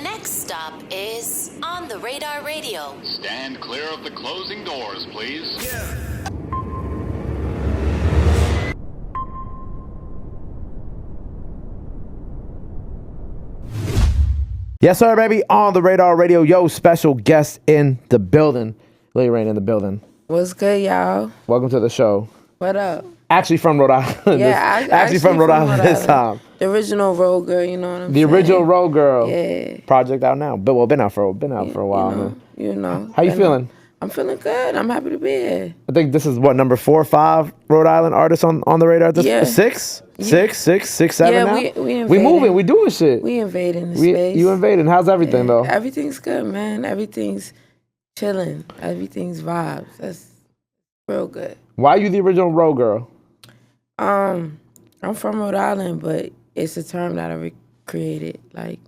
next stop is On the Radar Radio. Stand clear of the closing doors, please. Yeah. Yes, sir, baby. On the Radar Radio. Yo, special guest in the building. Lady Raine in the building. What's good, y'all? Welcome to the show. What up? Actually from Rhode Island. Yeah, actually from Rhode Island this time. The original Rhode girl, you know what I'm saying? The original Rhode girl. Yeah. Project out now. But been out for a while. You know. How you feeling? I'm feeling good. I'm happy to be here. I think this is what, number 4 or 5 Rhode Island artists on the radar at this Yeah. 6, 7 Yeah, now? we moving, invading. we doing shit. We invading the space. You invading. How's everything though? Everything's good, man. Everything's chilling. Everything's vibes. That's real good. Why are you the original Rhode girl? I'm from Rhode Island, but it's a term that I created. Like,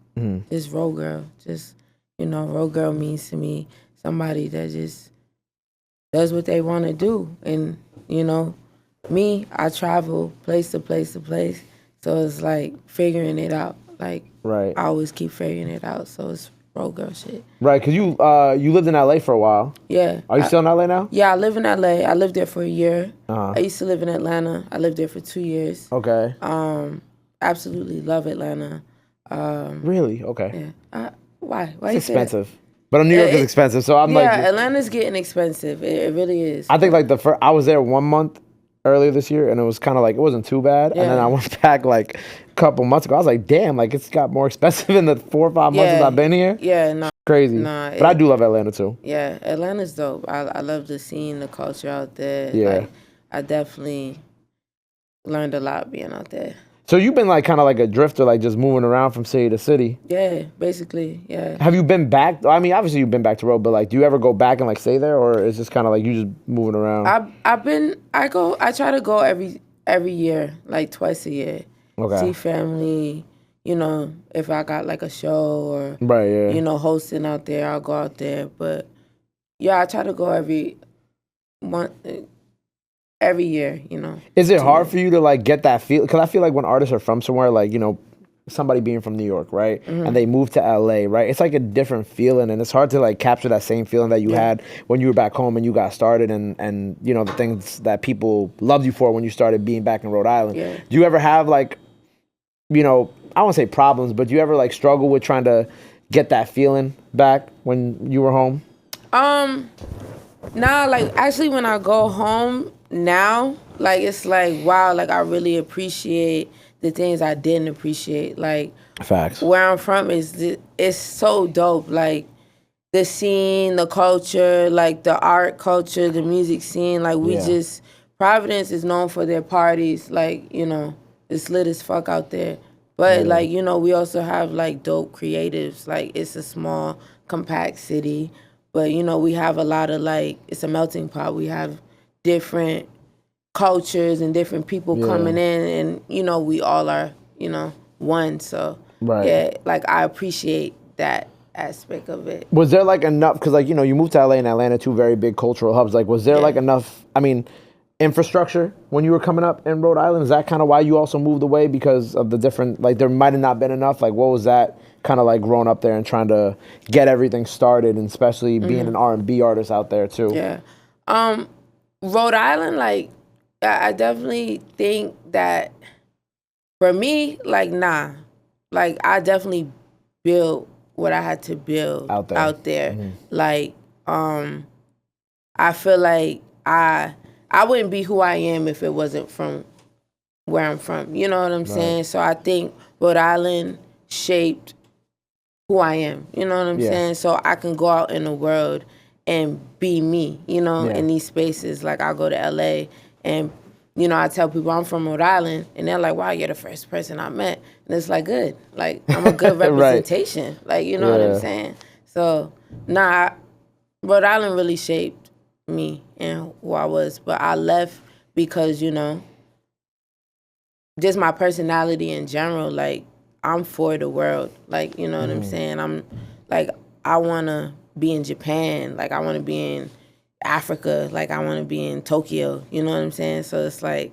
just Rhode girl. Just, Rhode girl means to me somebody that just does what they want to do. And, me, I travel place to place to place. So it's like figuring it out. Like, Right. I always keep figuring it out. So it's Rhode girl shit. Right, because you lived in LA for a while. Yeah. Are you still in LA now? Yeah, I live in LA. I lived there for a year. Uh-huh. I used to live in Atlanta. I lived there for 2 years. Okay. Absolutely love Atlanta. Really? Okay. Yeah. Why? Why It's you say that? expensive. But New York is expensive, so I'm Yeah, Atlanta's getting expensive. It really is. I think like I was there 1 month earlier this year, and it was kind of like, it wasn't too bad. And then Yeah. I went back like a couple months ago. I was like, damn, like it's got more expensive in the 4 or 5 months since I've been here. Yeah, no. Crazy. Nah, but I do love Atlanta too. Yeah, Atlanta's dope. I love the scene, the culture out there. Yeah. Like, I definitely learned a lot being out there. So you've been like kind of like a drifter, like just moving around from city to city. Yeah, basically, yeah. Have you been back? I mean, obviously you've been back to Rhode, but like, do you ever go back and like stay there, or is just kind of like you just moving around? I try to go every year, like twice a year. Okay. See family, if I got like a show or Right, yeah. Hosting out there, I'll go out there. But yeah, I try to go every year, Is it hard for you to like get that feel? Because I feel like when artists are from somewhere, like, somebody being from New York, right? Mm-hmm. And they move to LA, right? It's like a different feeling, and it's hard to like capture that same feeling that you had when you were back home and you got started, and the things that people loved you for when you started being back in Rhode Island. Yeah. Do you ever have like, I don't want to say problems, but do you ever like struggle with trying to get that feeling back when you were home? Nah, like actually when I go home now, like it's like, wow, like I really appreciate the things I didn't appreciate. Like, Facts. where I'm from it's so dope. Like the scene, the culture, like the art culture, the music scene. Like Providence is known for their parties. Like, it's lit as fuck out there. But like, we also have like dope creatives. Like it's a small, compact city. But, we have a lot of like, it's a melting pot. We have different cultures and different people coming in, and we all are one. So like I appreciate that aspect of it. Was there like enough, because like you moved to LA and Atlanta, two very big cultural hubs, like was there like enough, I mean, infrastructure when you were coming up in Rhode Island? Is that kind of why you also moved away, because of the different, like there might have not been enough? Like what was that kind of like growing up there and trying to get everything started, and especially being an R&B artist out there too? Yeah. Rhode Island, like I definitely think that for me, like like I definitely built what I had to build out there. Mm-hmm. Like I feel like I wouldn't be who I am if it wasn't from where I'm from. You know what I'm saying? So I think Rhode Island shaped who I am. You know what I'm saying? So I can go out in the world and be me, in these spaces. Like I'll go to LA and, I tell people I'm from Rhode Island, and they're like, wow, you're the first person I met. And it's like, good. Like, I'm a good representation. Like, you know what I'm saying? So, Rhode Island really shaped me and who I was. But I left because, just my personality in general, like, I'm for the world. Like, you know what I'm saying? I'm, like, I want to be in Japan. Like, I want to be in Africa. Like, I want to be in Tokyo. You know what I'm saying? So it's like,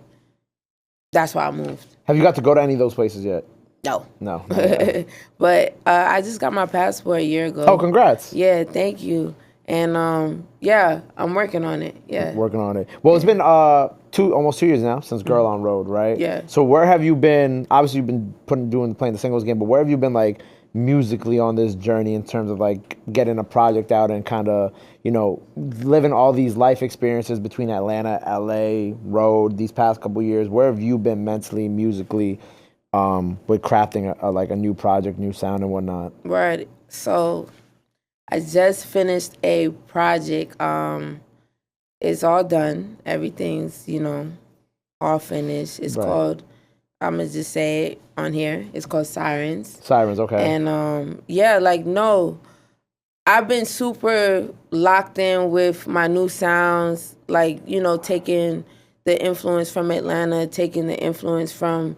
that's why I moved. Have you got to go to any of those places yet? No. No. Okay. But I just got my passport a year ago. Oh, congrats. Yeah, thank you. And yeah, I'm working on it. Yeah. Working on it. Well, it's been almost 2 years now since Girl on Road, right? Yeah. So where have you been? Obviously, you've been playing the singles game, but where have you been like musically on this journey in terms of like getting a project out and kind of living all these life experiences between Atlanta, LA, Rhode these past couple years? Where have you been mentally, musically, with crafting a new project, new sound and whatnot? Right. So I just finished a project. It's all done. Everything's, all finished. It's called, I'm going to just say it on here. It's called Sirens. Sirens, okay. And I've been super locked in with my new sounds, taking the influence from Atlanta, taking the influence from,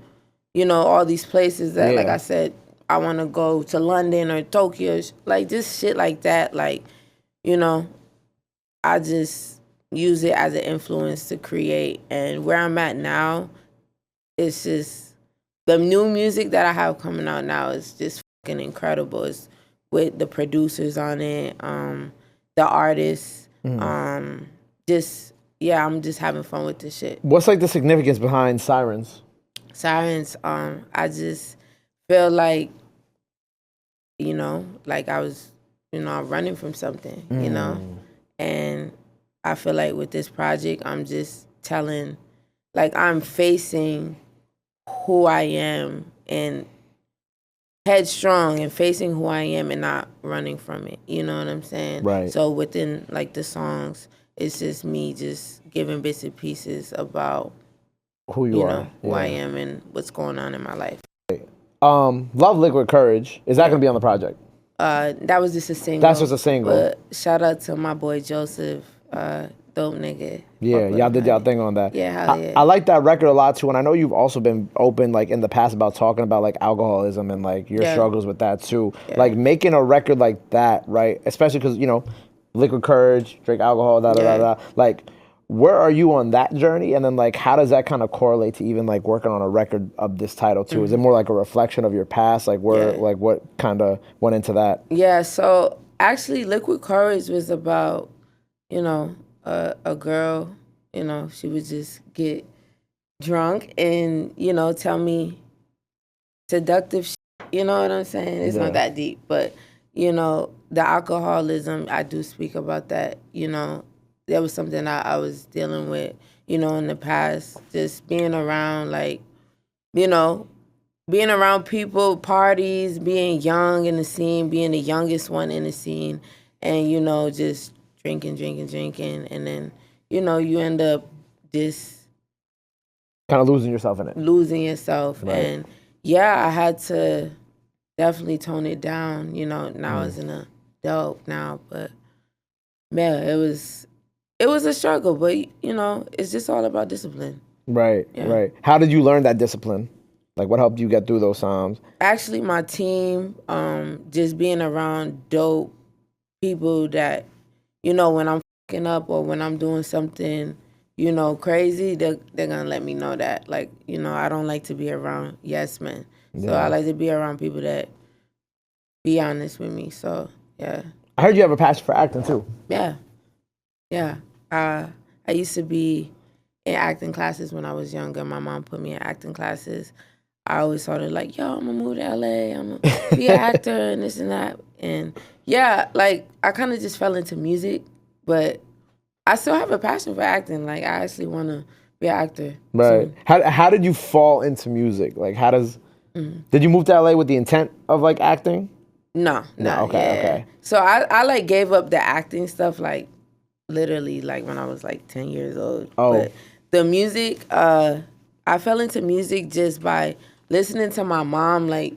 all these places that, like I said, I want to go to London or Tokyo, just shit like that. I just use it as an influence to create. And where I'm at now, it's just the new music that I have coming out now is just fucking incredible. It's with the producers on it, the artists, I'm just having fun with this shit. What's like the significance behind Sirens? Sirens, I just feel like, I was, running from something, and I feel like with this project, I'm just telling, I'm facing who I am and headstrong and facing who I am and not running from it. You know what I'm saying? Right. So within the songs, it's just me just giving bits and pieces about who you are, who I am and what's going on in my life. Love Liquid Courage. Is that going to be on the project? That was just a single. That's just a single. But shout out to my boy Joseph, dope nigga. Yeah, y'all did y'all thing on that. Yeah, hell yeah. I like that record a lot too, and I know you've also been open in the past about talking about alcoholism and your struggles with that too. Yeah. Making a record like that, right? Especially because Liquid Courage, drink alcohol, da da da da. Where are you on that journey? And then how does that kind of correlate to even working on a record of this title too? Mm-hmm. Is it more a reflection of your past? What kind of went into that? Yeah, so actually Liquid Courage was about, a girl, she would just get drunk and, tell me seductive shit, you know what I'm saying? It's not that deep, but, the alcoholism, I do speak about that, That was something I was dealing with, in the past. Just being around, being around people, parties, being young in the scene, being the youngest one in the scene, and, just drinking, and then, you end up just kind of losing yourself in it. Losing yourself. Right. And, I had to definitely tone it down, now as an adult now, but, man, it was a struggle, but, it's just all about discipline. Right, right. How did you learn that discipline? What helped you get through those times? Actually, my team, just being around dope people that, when I'm fucking up or when I'm doing something, crazy, they're going to let me know that. I don't like to be around yes men. So I like to be around people that be honest with me. So, yeah. I heard you have a passion for acting, too. Yeah. Yeah. I used to be in acting classes when I was younger. My mom put me in acting classes. I always thought of yo, I'm going to move to LA. I'm going to be an actor and this and that. And yeah, I kind of just fell into music, but I still have a passion for acting. I actually want to be an actor. Right. So, how did you fall into music? Did you move to LA with the intent of acting? No. Okay. So I gave up the acting stuff literally when I was 10 years old. Oh. But the music, I fell into music just by listening to my mom. I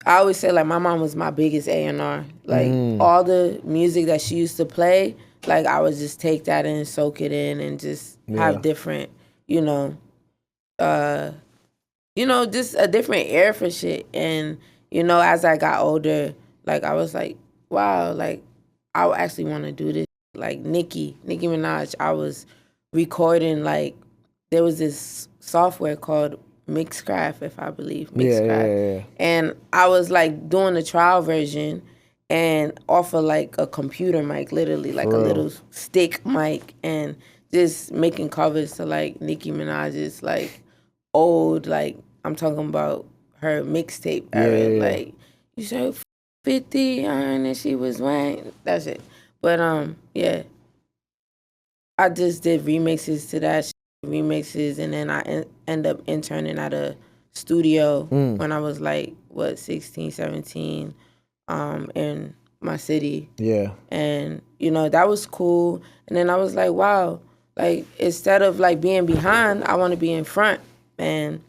always say my mom was my biggest A&R. All the music that she used to play, I would just take that in, soak it in, and just have different, just a different air for shit. And, as I got older, I was wow, I actually want to do this. Nicki Minaj, I was recording, there was this software called Mixcraft, if I believe. Yeah, Mixcraft. yeah. And I was like doing the trial version and off of like a computer mic, literally like For a real. little stick mic, and just making covers to like Nicki Minaj's like old, like I'm talking about her mixtape era. Yeah. Like you said 50 and she was wearing, that's it. But yeah. I just did remixes to that remixes, and then I end up interning at a studio when I was like, 16, 17, in my city. Yeah. And, that was cool. And then I was like, wow, like, instead of like being behind, I want to be in front. And,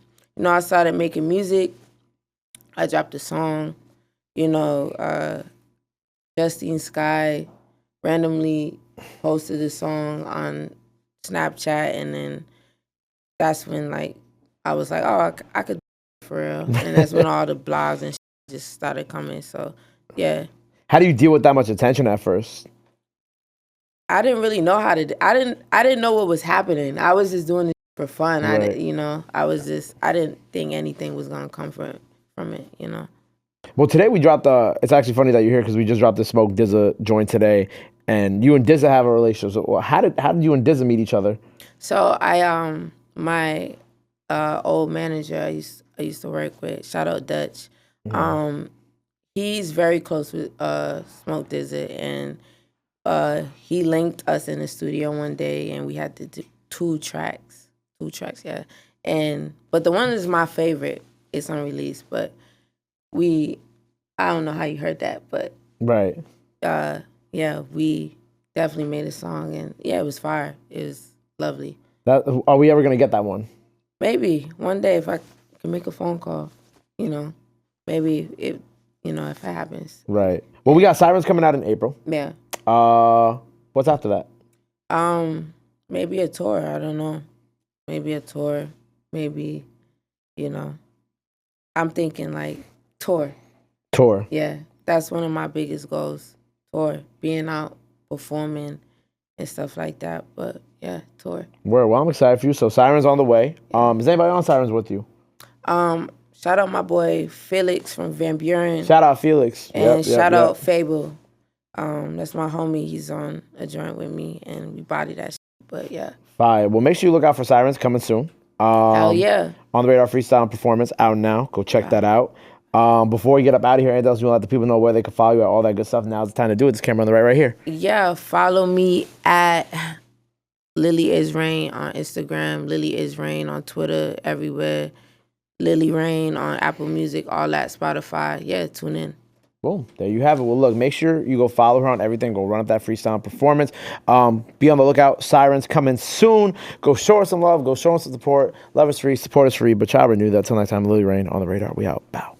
I started making music. I dropped a song, Justine Sky randomly posted a song on Snapchat, and then that's when like I was like, oh, I could do it for real, and that's when all the blogs and shit just started coming. So yeah, How do you deal with that much attention at first? I didn't really know how to. I didn't know what was happening. I was just doing it for fun. Right. I didn't think anything was gonna come from it. Well, today we dropped it's actually funny that you're here because we just dropped the Smoke DZA joint today, and you and DZA have a relationship. So how did you and DZA meet each other? So my old manager I used to work with, shout out Dutch. He's very close with Smoke DZA, and he linked us in the studio one day, and we had to do two tracks, yeah. But the one is my favorite. It's unreleased, but I don't know how you heard that, but Right. yeah, we definitely made a song, and yeah, it was fire. It was lovely. Are we ever gonna get that one? Maybe one day if I can make a phone call, maybe if it happens. Right. Well, we got Sirens coming out in April. Yeah. What's after that? Maybe a tour. I don't know. Maybe a tour. Maybe, I'm thinking like tour. Tour. Yeah, that's one of my biggest goals. Tour, being out, performing, and stuff like that. But yeah, tour. Well, I'm excited for you. So Sirens on the way. Is anybody on Sirens with you? Shout out my boy Felix from Van Buren. Shout out Felix. And shout out Fable. That's my homie. He's on a joint with me, and we body that shit. But yeah. Fine. Well, make sure you look out for Sirens coming soon. Hell yeah. On the Radar Freestyle and Performance out now. Go check that out. Before we get up out of here, anything else you want to let the people know where they can follow you at, all that good stuff? Now's the time to do it. This camera on the right here. Yeah, follow me at Lily is Raine on Instagram, Lily is Raine on Twitter, everywhere. Lily Raine on Apple Music, all that, Spotify. Yeah, tune in. Boom. There you have it. Well, look, make sure you go follow her on everything. Go run up that freestyle and performance. Be on the lookout. Sirens coming soon. Go show us some love. Go show us some support. Love is free. Support is free. But y'all renew that. Till next time, Lily Raine on the Radar. We out. Bow.